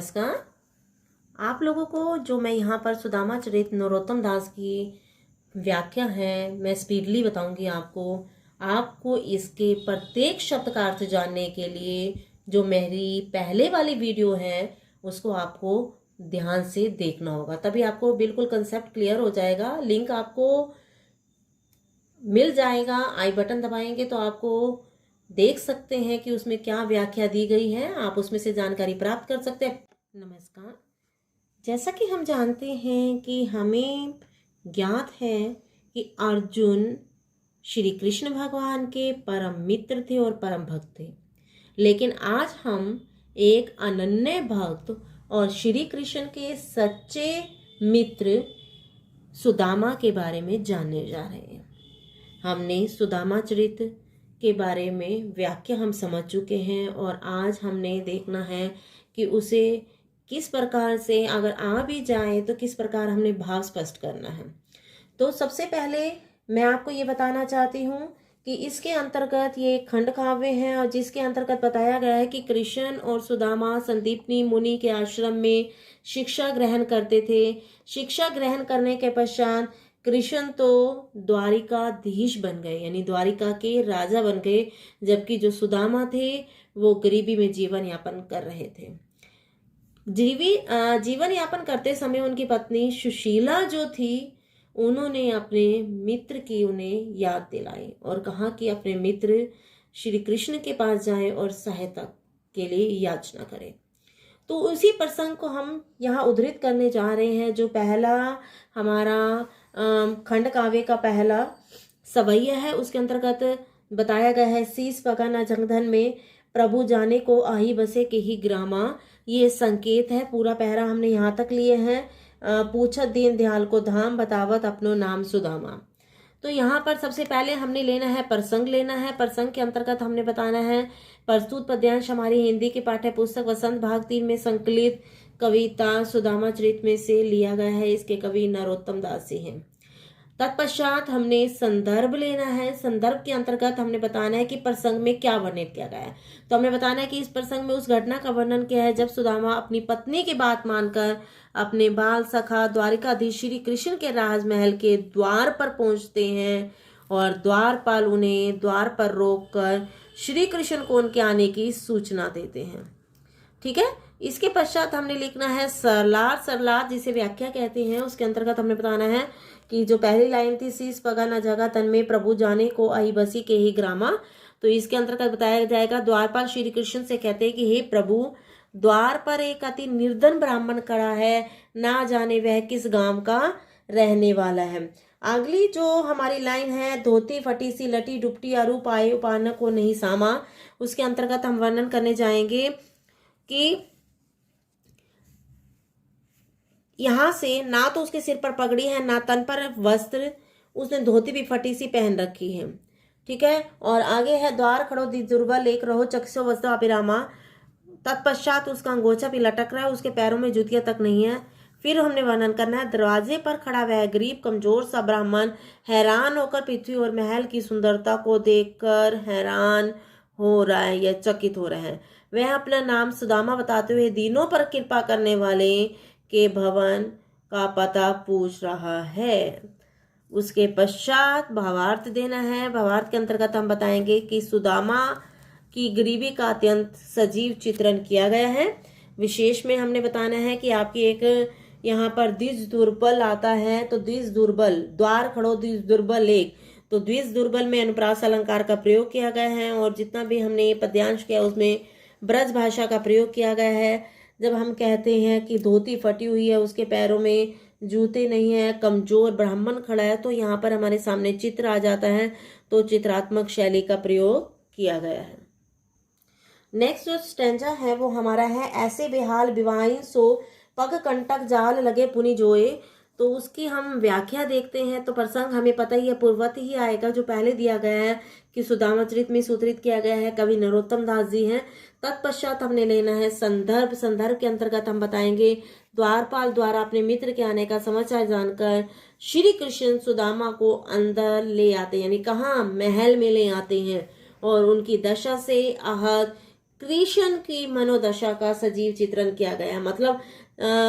नमस्कार। आप लोगों को जो मैं यहाँ पर सुदामा चरित नरोत्तम दास की व्याख्या है मैं स्पीडली बताऊंगी आपको। आपको इसके प्रत्येक शब्द का अर्थ जानने के लिए जो मेरी पहले वाली वीडियो है उसको आपको ध्यान से देखना होगा, तभी आपको बिल्कुल कंसेप्ट क्लियर हो जाएगा। लिंक आपको मिल जाएगा, आई बटन दबाएंगे तो आपको देख सकते हैं कि उसमें क्या व्याख्या दी गई है, आप उसमें से जानकारी प्राप्त कर सकते हैं। नमस्कार। जैसा कि हम जानते हैं कि हमें ज्ञात है कि अर्जुन श्री कृष्ण भगवान के परम मित्र थे और परम भक्त थे, लेकिन आज हम एक अनन्य भक्त और श्री कृष्ण के सच्चे मित्र सुदामा के बारे में जानने जा रहे हैं। हमने सुदामा चरित के बारे में व्याख्या हम समझ चुके हैं और आज हमने देखना है कि उसे किस प्रकार से अगर आ भी जाए तो किस प्रकार हमने भाव स्पष्ट करना है। तो सबसे पहले मैं आपको ये बताना चाहती हूँ कि इसके अंतर्गत ये खंड काव्य है और जिसके अंतर्गत बताया गया है कि कृष्ण और सुदामा संदीपनी मुनि के आश्रम में शिक्षा ग्रहण करते थे। शिक्षा ग्रहण करने के पश्चात कृष्ण तो द्वारिकाधीश बन गए, यानी द्वारिका के राजा बन गए, जबकि जो सुदामा थे वो गरीबी में जीवन यापन कर रहे थे। जीवन यापन करते समय उनकी पत्नी सुशीला जो थी उन्होंने अपने मित्र की उन्हें याद दिलाई और कहा कि अपने मित्र श्री कृष्ण के पास जाएं और सहायता के लिए याचना करें। तो उसी प्रसंग को हम यहाँ उद्धृत करने जा रहे हैं। जो पहला हमारा खंड काव्य का पहला सवैया है उसके अंतर्गत बताया गया है, शीस पका न जंगधन में प्रभु जाने को आही बसे के ही ग्रामा। ये संकेत है। पूरा पहरा हमने यहाँ तक लिए हैं। पूछत दीन दयाल को धाम बतावत अपनो नाम सुदामा। तो यहाँ पर सबसे पहले हमने लेना है प्रसंग लेना है। प्रसंग के अंतर्गत हमने बताना है प्रस्तुत पद्यांश हमारी हिंदी की पाठ्य पुस्तक वसंत भाग 3 में संकलित कविता सुदामा चरित में से लिया गया है। इसके कवि नरोत्तम दास जी हैं। तत्पश्चात हमने संदर्भ लेना है। संदर्भ के अंतर्गत हमने बताना है कि प्रसंग में क्या वर्णित किया गया है। तो हमने बताना है कि इस प्रसंग में उस घटना का वर्णन किया है जब सुदामा अपनी पत्नी की बात मानकर अपने बाल सखा द्वारिकाधीश श्री कृष्ण के राजमहल के द्वार पर पहुंचते हैं और द्वारपाल उन्हें द्वार पर रोककर श्री कृष्ण को उनके आने की सूचना देते हैं। ठीक है। इसके पश्चात हमने लिखना है सरलाद। सरलाद जिसे व्याख्या कहते हैं उसके अंतर्गत हमने बताना है कि जो पहली लाइन थी, शीस पगा न जगह तन में प्रभु जाने को आई बसी के ही ग्रामा। तो इसके अंतर्गत बताया जाएगा द्वारपाल श्री कृष्ण से कहते हैं कि हे प्रभु, द्वार पर एक अति निर्धन ब्राह्मण खड़ा है, ना जाने वह किस गांव का रहने वाला है। अगली जो हमारी लाइन है, धोती फटी सी लटी डुपटी अरू पाए उपान को नहीं सामा। उसके अंतर्गत हम वर्णन करने जाएंगे कि यहाँ से ना तो उसके सिर पर पगड़ी है ना तन पर वस्त्र, उसने धोती भी फटी सी पहन रखी है। ठीक है। और आगे है द्वार खड़ो दी दुर्बल एक रहो चक्षो वस्त्र अभिरामा। तत्पश्चात उसका अंगोछा भी लटक रहा है, उसके पैरों में जूतियां तक नहीं है। फिर हमने वर्णन करना है दरवाजे पर खड़ा वह गरीब कमजोर सा ब्राह्मण हैरान होकर पृथ्वी और महल की सुंदरता को देखकर हैरान हो रहा है या चकित हो रहा है। वह अपना नाम सुदामा बताते हुए दीनों पर कृपा करने वाले के भवन का पता पूछ रहा है। उसके पश्चात भावार्थ देना है। भावार्थ के अंतर्गत हम बताएंगे कि सुदामा की गरीबी का अत्यंत सजीव चित्रण किया गया है। विशेष में हमने बताना है कि आपकी एक यहाँ पर द्विज दुर्बल आता है, तो द्विज दुर्बल द्वार खड़ो द्विज दुर्बल एक, तो द्विज दुर्बल में अनुप्रास अलंकार का प्रयोग किया गया है और जितना भी हमने ये पद्यांश किया उसमें ब्रज भाषा का प्रयोग किया गया है। जब हम कहते हैं कि धोती फटी हुई है, उसके पैरों में जूते नहीं है, कमजोर ब्राह्मण खड़ा है, तो यहाँ पर हमारे सामने चित्र आ जाता है, तो चित्रात्मक शैली का प्रयोग किया गया है। नेक्स्ट जो स्टेंजा है वो हमारा है, ऐसे बेहाल विवाहिन सो पग कंटक जाल लगे पुनि जोए। तो उसकी हम व्याख्या देखते हैं। तो प्रसंग हमें पता ही है, पूर्वत ही आएगा जो पहले दिया गया है कि सुदामा चरित में सूत्रित किया गया है, कवि नरोत्तम दास जी हैं। तत्पश्चात हमने लेना है संदर्भ। संदर्भ के अंतर्गत हम बताएंगे द्वारपाल द्वारा अपने मित्र के आने का समाचार जानकर श्री कृष्ण सुदामा को अंदर ले आते हैं, यानी कहाँ महल में ले आते हैं और उनकी दशा से आहत कृष्ण की मनोदशा का सजीव चित्रण किया गया है। मतलब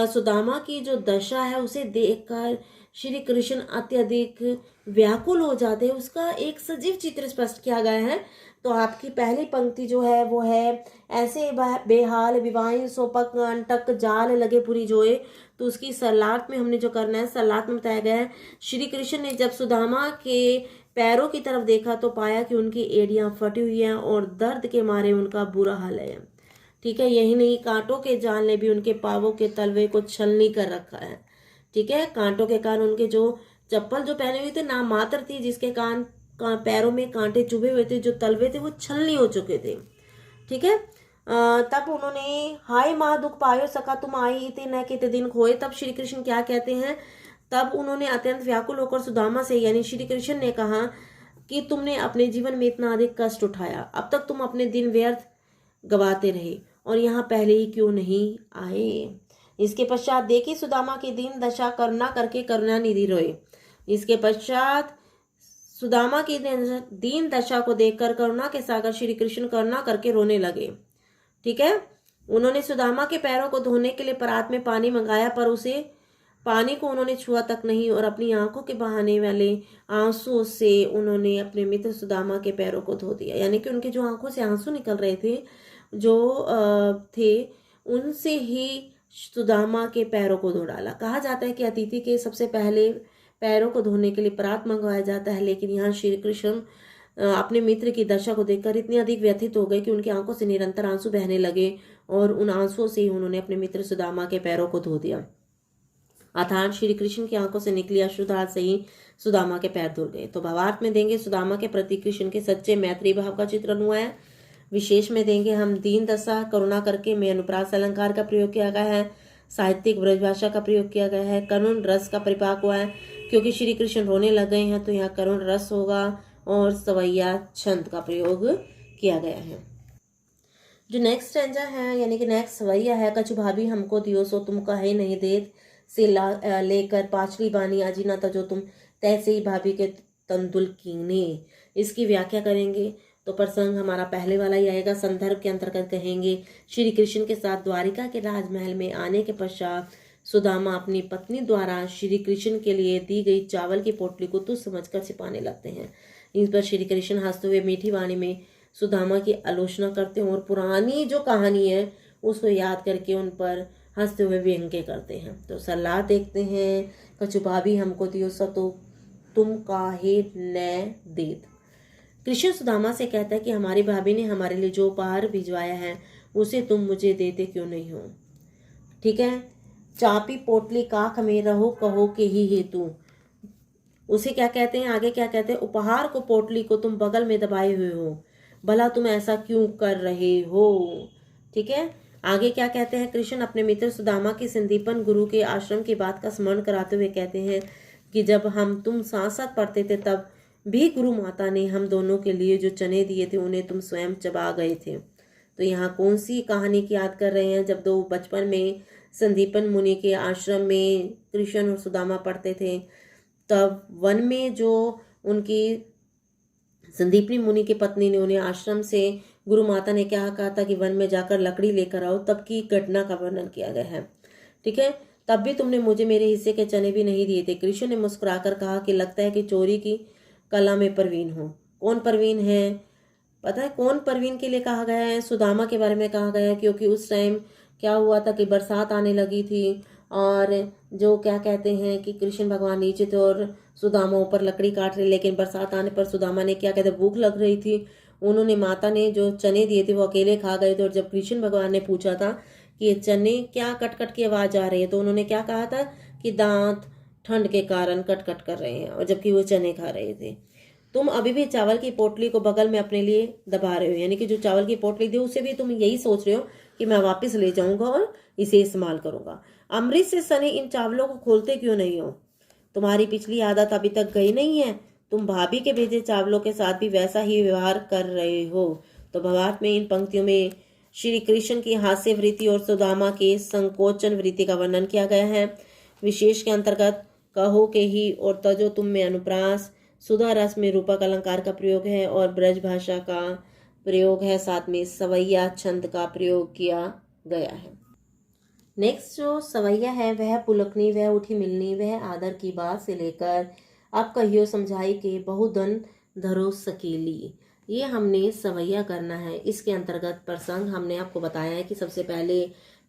सुदामा की जो दशा है उसे देखकर श्री कृष्ण अत्यधिक व्याकुल हो जाते हैं, उसका एक सजीव चित्र स्पष्ट किया गया है। तो आपकी पहली पंक्ति जो है वो है, ऐसे बेहाल विवाहिन सोपक अंटक जाल लगे पूरी जोए। तो उसकी सरलाट में हमने जो करना है, सरलाट में बताया गया है, श्री कृष्ण ने जब सुदामा के पैरों की तरफ देखा तो पाया कि उनकी एड़ियां फटी हुई हैं और दर्द के मारे उनका बुरा हाल है। ठीक है, यही नहीं, कांटों के जाल ने भी उनके पावों के तलवे को छलनी कर रखा है। ठीक है, कांटों के कारण उनके जो चप्पल जो पहने हुए थे नाम मात्र थी, जिसके कारण पैरों में कांटे चुभे हुए थे, जो तलवे थे वो छलनी हो चुके थे। ठीक है, तब उन्होंने हाय माँ दुख पायो सका तुम आई थे न के दिन खोए। तब श्री कृष्ण क्या कहते हैं, तब उन्होंने अत्यंत व्याकुल होकर सुदामा से यानी श्री कृष्ण ने कहा कि तुमने अपने जीवन में इतना अधिक कष्ट उठाया, अब तक तुम अपने दिन व्यर्थ गवाते रहे और यहाँ पहले ही क्यों नहीं आए। इसके पश्चात देखी सुदामा की दीन दशा करुणा करके करुणा निधि रोए। इसके पश्चात सुदामा की दीन दशा को देखकर करुणा के सागर श्री कृष्ण करुणा करके रोने लगे। ठीक है, उन्होंने सुदामा के पैरों को धोने के लिए परात में पानी मंगाया, पर उसे पानी को उन्होंने छुआ तक नहीं और अपनी आंखों के बहाने वाले आंसुओं से उन्होंने अपने मित्र सुदामा के पैरों को धो दिया। यानी कि उनके जो आंखों से आंसू निकल रहे थे जो थे, उनसे ही सुदामा के पैरों को धो डाला। कहा जाता है कि अतिथि के सबसे पहले पैरों को धोने के लिए परात मंगवाया जाता है, लेकिन यहाँ श्री कृष्ण अपने मित्र की दशा को देखकर इतने अधिक व्यथित हो गए कि उनकी आंखों से निरंतर आंसू बहने लगे और उन आंसुओं से ही उन्होंने अपने मित्र सुदामा के पैरों को धो दिया। अर्थात श्री कृष्ण की आंखों से निकली अश्रुधार से ही सुदामा के पैर धुल गए। तो भावार्थ में देंगे सुदामा के प्रति कृष्ण के सच्चे मैत्री भाव का चित्रण हुआ है। विशेष में देंगे हम दीन दशा करुणा करके में अनुप्रास अलंकार का प्रयोग किया गया है, साहित्यिक ब्रजभाषा का प्रयोग किया गया है, करुण रस का परिपाक हुआ है, क्योंकि श्री कृष्ण रोने लग गए हैं तो यहाँ करुण रस होगा, और सवैया छंद का प्रयोग किया गया है। जो नेक्स्ट स्टैंजा है यानी कि नेक्स्ट सवैया है, कछु भाभी हमको दियो सो तुम कहे नहीं देत से लेकर पांचवी बानी अजीना तजो तुम तैसे ही भाभी के तंदुल कीने। इसकी व्याख्या करेंगे तो प्रसंग हमारा पहले वाला ही आएगा। संदर्भ के अंतर्गत कहेंगे श्री कृष्ण के साथ द्वारिका के राजमहल में आने के पश्चात सुदामा अपनी पत्नी द्वारा श्री कृष्ण के लिए दी गई चावल की पोटली को तुच्छ समझकर छिपाने लगते हैं। इन पर श्री कृष्ण हंसते हुए मीठी वाणी में सुदामा की आलोचना करते हैं और पुरानी जो कहानी है उसको याद करके उन पर हंसते हुए व्यंग्य करते हैं। तो सलाह देखते हैं, कछु भाभी हमको दियो सो तो तुम काहे न देत। कृष्ण सुदामा से कहता है कि हमारी भाभी ने हमारे लिए जो उपहार भिजवाया है उसे तुम मुझे देते क्यों नहीं हो। ठीक है, चापी पोटली काख में रहो कहो के ही हेतु। उसे क्या कहते हैं, आगे क्या कहते हैं, उपहार को पोटली को तुम बगल में दबाए हुए हो, भला तुम ऐसा क्यों कर रहे हो। ठीक है, आगे क्या कहते हैं, कृष्ण अपने मित्र सुदामा की संदीपन गुरु के आश्रम की बात का स्मरण कराते हुए कहते हैं कि जब हम तुम साथ साथ पढ़ते थे तब भी गुरु माता ने हम दोनों के लिए जो चने दिए थे उन्हें तुम स्वयं चबा गए थे। तो यहाँ कौन सी कहानी की याद कर रहे हैं, जब दो बचपन में संदीपन मुनि के आश्रम में कृष्ण और सुदामा पढ़ते थे, तब वन में जो उनकी संदीपनी मुनि की पत्नी ने उन्हें आश्रम से गुरु माता ने क्या कहा था कि वन में जाकर लकड़ी लेकर आओ, तब की घटना का वर्णन किया गया है। ठीक है, तब भी तुमने मुझे मेरे हिस्से के चने भी नहीं दिए थे। कृष्ण ने मुस्कुराकर कहा कि लगता है कि चोरी की कला में प्रवीण हो। कौन प्रवीण है, पता है कौन प्रवीण के लिए कहा गया है, सुदामा के बारे में कहा गया है, क्योंकि उस टाइम क्या हुआ था कि बरसात आने लगी थी और जो क्या कहते हैं कि कृष्ण भगवान नीचे थे और सुदामा ऊपर लकड़ी काट रहे, लेकिन बरसात आने पर सुदामा ने क्या कहते भूख लग रही थी, उन्होंने माता ने जो चने दिए थे वो अकेले खा गए थे। और जब कृष्ण भगवान ने पूछा था कि ये चने क्या कट कट की आवाज आ रही है, तो उन्होंने क्या कहा था कि दांत ठंड के कारण कट कट कर रहे हैं, और जबकि वो चने खा रहे थे। तुम अभी भी चावल की पोटली को बगल में अपने लिए दबा रहे हो, यानी कि जो चावल की पोटली थी उसे भी तुम यही सोच रहे हो कि मैं वापस ले जाऊंगा और इसे इस्तेमाल करूंगा। अमृत से सने इन चावलों को खोलते क्यों नहीं हो, तुम्हारी पिछली आदत अभी तक गई नहीं है, तुम भाभी के भेजे चावलों के साथ भी वैसा ही व्यवहार कर रहे हो। तो भावार्थ में इन पंक्तियों में श्री कृष्ण की हास्य वृत्ति और सुदामा के संकोचन वृत्ति का वर्णन किया गया है। विशेष के अंतर्गत कहो के ही और तजो तुम में अनुप्रास, सुधा रस में रूपक अलंकार का प्रयोग है और ब्रज भाषा का प्रयोग है, साथ में सवैया छंद का प्रयोग किया गया है। नेक्स्ट जो सवैया है वह पुलकनी, वह उठी मिलनी, वह आदर की बात से लेकर अब कहियो समझाई के बहुधन धरो सकेली, ये हमने सवैया करना है। इसके अंतर्गत प्रसंग हमने आपको बताया है कि सबसे पहले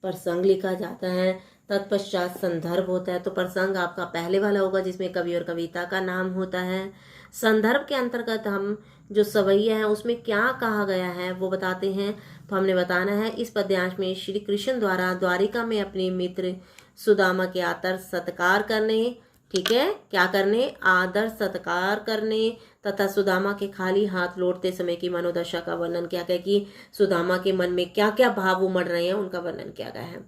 प्रसंग लिखा जाता है, तत्पश्चात संदर्भ होता है। तो प्रसंग आपका पहले वाला होगा जिसमें कवि और कविता का नाम होता है। संदर्भ के अंतर्गत हम जो सवैया है उसमें क्या कहा गया है वो बताते हैं। तो हमने बताना है इस पद्यांश में श्री कृष्ण द्वारा द्वारिका में अपने मित्र सुदामा के आदर सत्कार करने, ठीक है, क्या करने, आदर सत्कार करने तथा सुदामा के खाली हाथ लौटते समय की मनोदशा का वर्णन किया गया कि सुदामा के मन में क्या क्या भाव उमड़ रहे हैं उनका वर्णन किया गया है।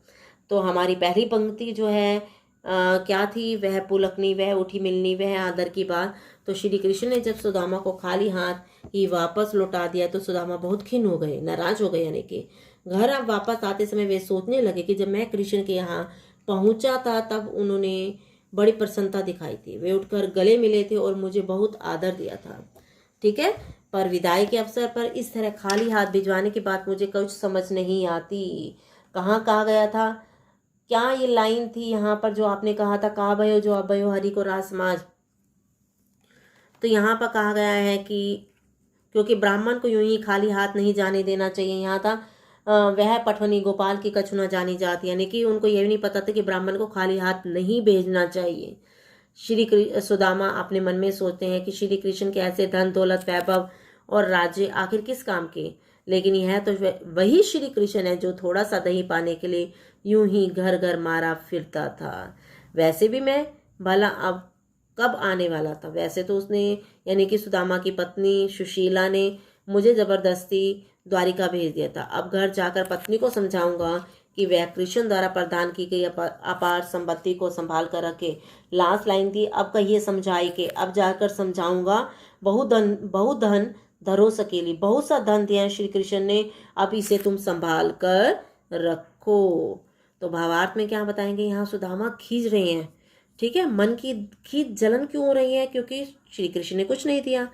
तो हमारी पहली पंक्ति जो है क्या थी, वह पुलकनी, वह उठी मिलनी, वह आदर की बात। तो श्री कृष्ण ने जब सुदामा को खाली हाथ ही वापस लौटा दिया तो सुदामा बहुत खिन्न हो गए, नाराज हो गए। यानी कि घर अब वापस आते समय वे सोचने लगे कि जब मैं कृष्ण के यहाँ पहुंचा था तब उन्होंने बड़ी प्रसन्नता दिखाई थी, वे उठकर गले मिले थे और मुझे बहुत आदर दिया था, ठीक है। पर विदाई के अवसर पर इस तरह खाली हाथ भिजवाने की बात मुझे कुछ समझ नहीं आती। कहाँ कहा गया था, क्या ये लाइन थी यहाँ पर जो आपने कहा था, कहा भयो जो अभयो हरि को राज समाज। तो यहाँ पर कहा गया है कि क्योंकि ब्राह्मण को यूं ही खाली हाथ नहीं जाने देना चाहिए। यहाँ था वह पठवनी गोपाल की कछु न जानी जाती, यानी कि उनको यह भी नहीं पता था कि ब्राह्मण को खाली हाथ नहीं भेजना चाहिए। श्री सुदामा अपने मन में सोचते हैं कि श्री कृष्ण के ऐसे धन दौलत वैभव और राज्य आखिर किस काम के, लेकिन यह तो वही श्री कृष्ण है जो थोड़ा सा दही पाने के लिए यूं ही घर घर मारा फिरता था। वैसे भी मैं भला अब कब आने वाला था। वैसे तो उसने यानी कि सुदामा की पत्नी सुशीला ने मुझे जबरदस्ती द्वारिका भेज दिया था। अब घर जाकर पत्नी को समझाऊंगा कि वह कृष्ण द्वारा प्रदान की गई अपार संपत्ति को संभाल कर रखे। लास्ट लाइन थी, अब कहिए समझाई के, अब जाकर समझाऊंगा बहुत धन धरो सकेली, बहुत सा धन दिया श्री कृष्ण ने, अब इसे तुम संभाल कर रखो। तो भावार्थ में क्या बताएंगे, यहाँ सुदामा खींच रहे हैं, ठीक है, मन की खींच जलन क्यों हो रही है, क्योंकि श्री कृष्ण ने कुछ नहीं दिया।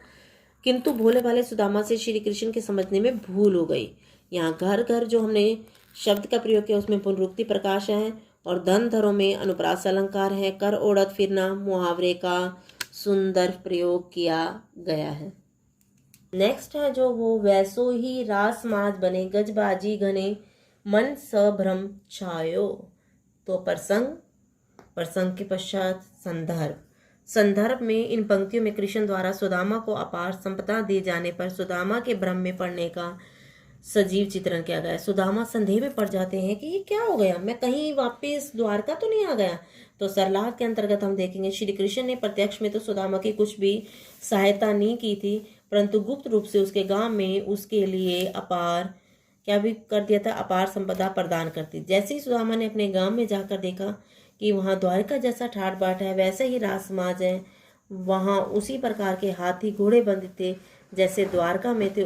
किंतु भोले भाले सुदामा से श्री कृष्ण के समझने में भूल हो गई। यहाँ घर घर जो हमने शब्द का प्रयोग किया उसमें पुनरुक्ति प्रकाश है और धन धरों में अनुप्रास अलंकार है। कर ओढ़त फिरना मुहावरे का सुंदर प्रयोग किया गया है। नेक्स्ट है जो वो वैसो ही रास माज बने गजबाजी घने मन सभ्रम छायो। तो प्रसंग के पश्चात संदर्भ में इन पंक्तियों में कृष्ण द्वारा सुदामा को अपार संपदा दिए जाने पर सुदामा के भ्रम में पड़ने का सजीव चित्रण किया गया है। सुदामा संदेह में पड़ जाते हैं कि ये क्या हो गया, मैं कहीं वापस द्वारका तो नहीं आ गया। तो सरलाद के अंतर्गत हम देखेंगे श्री कृष्ण ने प्रत्यक्ष में तो सुदामा की कुछ भी सहायता नहीं की थी, परंतु गुप्त रूप से उसके गांव में उसके लिए अपार क्या भी कर दिया था, अपार संपदा प्रदान करती। जैसे ही सुदामा ने अपने गांव में जाकर देखा कि वहाँ द्वारका जैसा ठाट बाट है, वैसे ही राज समाज है, वहाँ उसी प्रकार के हाथी घोड़े बंद थे जैसे द्वारका में थे।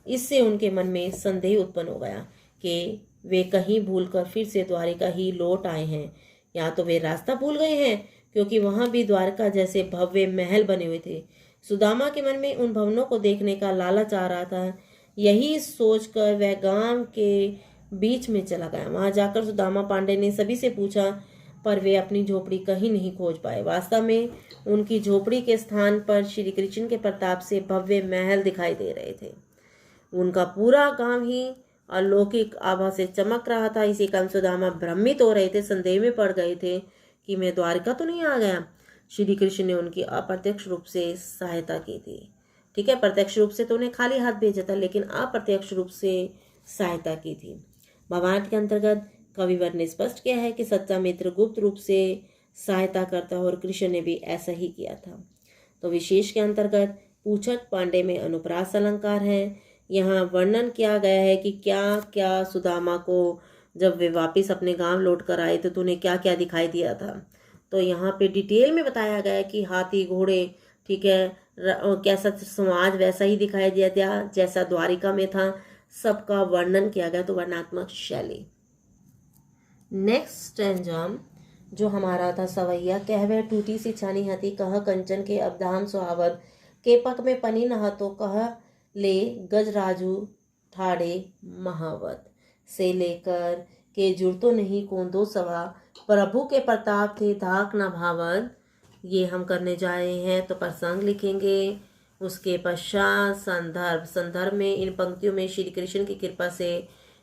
इससे उनके मन में संदेह उत्पन्न हो गया कि वे कहीं भूलकर फिर से द्वारिका ही लौट आए हैं, या तो वे रास्ता भूल गए हैं, क्योंकि वहां भी द्वारका जैसे भव्य महल बने हुए थे। सुदामा के मन में उन भवनों को देखने का लालच आ रहा था। यही सोचकर वह गांव के बीच में चला गया। वहां जाकर सुदामा पांडे ने सभी से पूछा, पर वे अपनी झोपड़ी कहीं नहीं खोज पाए। वास्तव में उनकी झोपड़ी के स्थान पर श्री कृष्ण के प्रताप से भव्य महल दिखाई दे रहे थे। उनका पूरा गांव ही अलौकिक आभा से चमक रहा था। इसी कारण सुदामा भ्रमित हो रहे थे, संदेह में पड़ गए थे कि मैं द्वारिका तो नहीं आ गया। श्री कृष्ण ने उनकी अप्रत्यक्ष रूप से सहायता की थी, ठीक है। प्रत्यक्ष रूप से तो उन्हें खाली हाथ भेजा था, लेकिन अप्रत्यक्ष रूप से सहायता की थी। भावार्थ के अंतर्गत कविवर ने स्पष्ट किया है कि सच्चा मित्र गुप्त रूप से सहायता करता है और कृष्ण ने भी ऐसा ही किया था। तो विशेष के अंतर्गत पूछक पांडे में अनुप्रास अलंकार है। यहाँ वर्णन किया गया है कि क्या क्या सुदामा को जब वे वापस अपने गांव लौट कर आए तो उन्हें क्या क्या दिखाई दिया था। तो यहाँ पे डिटेल में बताया गया है कि हाथी घोड़े, ठीक है, कैसा समाज वैसा ही दिखाई दिया था जैसा द्वारिका में था, सबका वर्णन किया गया। तो वर्णात्मक शैली। नेक्स्ट स्टैंजा जो हमारा था सवैया, कहवे टूटी सी छानी हती कह कंचन के अवधान सुहावद के पक में पनी नहा तो कह ले गजराजू ठाड़े महावत से लेकर के जुड़तो नहीं कोंदो सवा, प्रभु के प्रताप थे धाक न भावत। ये हम करने जा रहे हैं। तो प्रसंग लिखेंगे। उसके पश्चात संदर्भ में इन पंक्तियों में श्री कृष्ण की कृपा से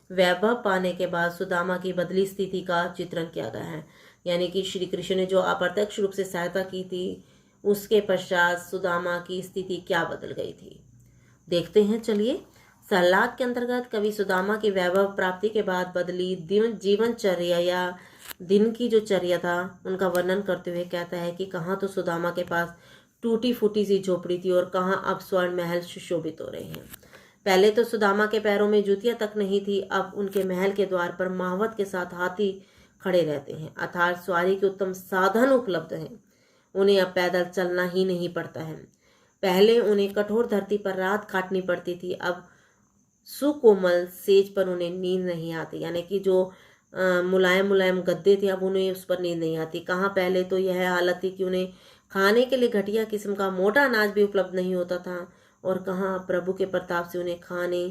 वैभव पाने के बाद सुदामा की बदली स्थिति का चित्रण किया गया है। यानी कि श्री कृष्ण ने जो अप्रत्यक्ष रूप से सहायता की थी, उसके पश्चात सुदामा की स्थिति क्या बदल गई थी, देखते हैं। चलिए, सल्लाद के अंतर्गत कवि सुदामा की वैभव प्राप्ति के बाद बदली जीवनचर्या या दिन की जो चर्या था उनका वर्णन करते हुए कहता है कि कहाँ तो सुदामा के पास टूटी फूटी सी झोपड़ी थी और कहाँ अब स्वर्ण महल सुशोभित हो रहे हैं। पहले तो सुदामा के पैरों में जूतियां तक नहीं थी, अब उनके महल के द्वार पर महावत के साथ हाथी खड़े रहते हैं, अर्थात सवारी के उत्तम साधन उपलब्ध हैं। उन्हें अब पैदल चलना ही नहीं पड़ता है। पहले उन्हें कठोर धरती पर रात काटनी पड़ती थी, अब सुकोमल सेज पर उन्हें नींद नहीं आती। यानी कि जो मुलायम मुलायम गद्दे थे, अब उन्हें उस पर नींद नहीं आती। कहाँ पहले तो यह हालत थी कि उन्हें खाने के लिए घटिया किस्म का मोटा अनाज भी उपलब्ध नहीं होता था, और कहाँ प्रभु के प्रताप से उन्हें खाने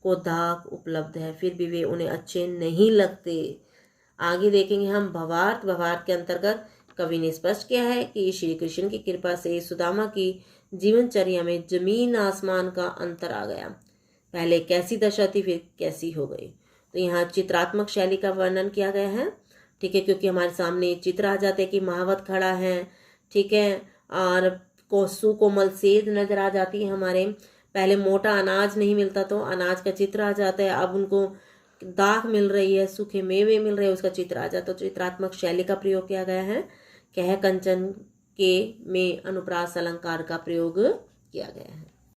को दाख उपलब्ध है, फिर भी वे उन्हें अच्छे नहीं लगते। आगे देखेंगे हम भवार्थ के अंतर्गत कवि ने स्पष्ट किया है कि श्री कृष्ण की कृपा से सुदामा की जीवनचर्या में जमीन आसमान का अंतर आ गया। पहले कैसी दशा थी, फिर कैसी हो गई। तो यहाँ चित्रात्मक शैली का वर्णन किया गया है, ठीक है, क्योंकि हमारे सामने चित्र आ जाते हैं कि महावत खड़ा है, ठीक है, और कोसू कोमल सेज नजर आ जाती है हमारे। पहले मोटा अनाज नहीं मिलता तो अनाज का चित्र आ जाता है, अब उनको दाख मिल रही है, सूखे मेवे मिल रहे हैं, उसका चित्र आ जाता है। तो चित्रात्मक शैली का प्रयोग किया गया है। कह कंचन के में अनुप्रास अलंकार का प्रयोग किया गया है।